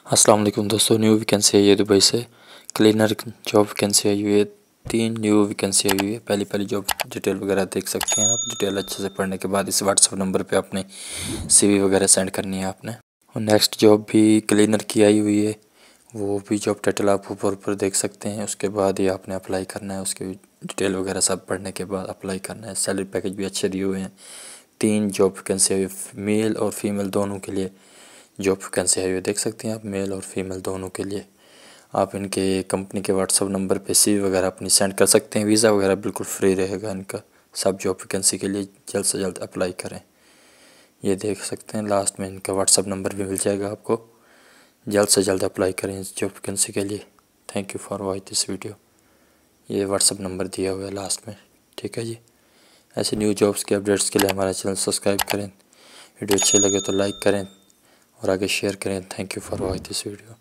अस्सलाम वालेकुम दोस्तों, न्यू वैकेंसी आई है दुबई से। क्लीनर जॉब वैकेंसी आई हुई है। 3 न्यू वैकेंसी आई हुई है। पहली जॉब डिटेल वगैरह देख सकते हैं आप। डिटेल अच्छे से पढ़ने के बाद इस व्हाट्सअप नंबर पे अपने सीवी वगैरह सेंड करनी है आपने। और नेक्स्ट जॉब भी क्लीनर की आई हुई है, वो भी जॉब टाइटल आप ऊपर देख सकते हैं। उसके बाद ही आपने अप्लाई करना है। उसके डिटेल वगैरह सब पढ़ने के बाद अप्लाई करना है। सैलरी पैकेज भी अच्छे दिए हुए हैं। 3 जॉब वैकेंसी आई हुई, मेल और फीमेल दोनों के लिए जॉब वैकेंसी आई हुई है। देख सकते हैं आप, मेल और फीमेल दोनों के लिए। आप इनके कंपनी के व्हाट्सअप नंबर पे सीवी वगैरह अपनी सेंड कर सकते हैं। वीज़ा वगैरह बिल्कुल फ्री रहेगा इनका। सब जॉब वैकेंसी के लिए जल्द से जल्द अप्लाई करें। ये देख सकते हैं, लास्ट में इनका व्हाट्सअप नंबर भी मिल जाएगा आपको। जल्द से जल्द अप्लाई करें इस जॉब वैकेंसी के लिए। Thank you for watch this video. ये व्हाट्सअप नंबर दिया हुआ है लास्ट में, ठीक है जी। ऐसे न्यू जॉब्स के अपडेट्स के लिए हमारा चैनल सब्सक्राइब करें। वीडियो अच्छे लगे तो लाइक करें और आगे शेयर करें। Thank you for watch this video.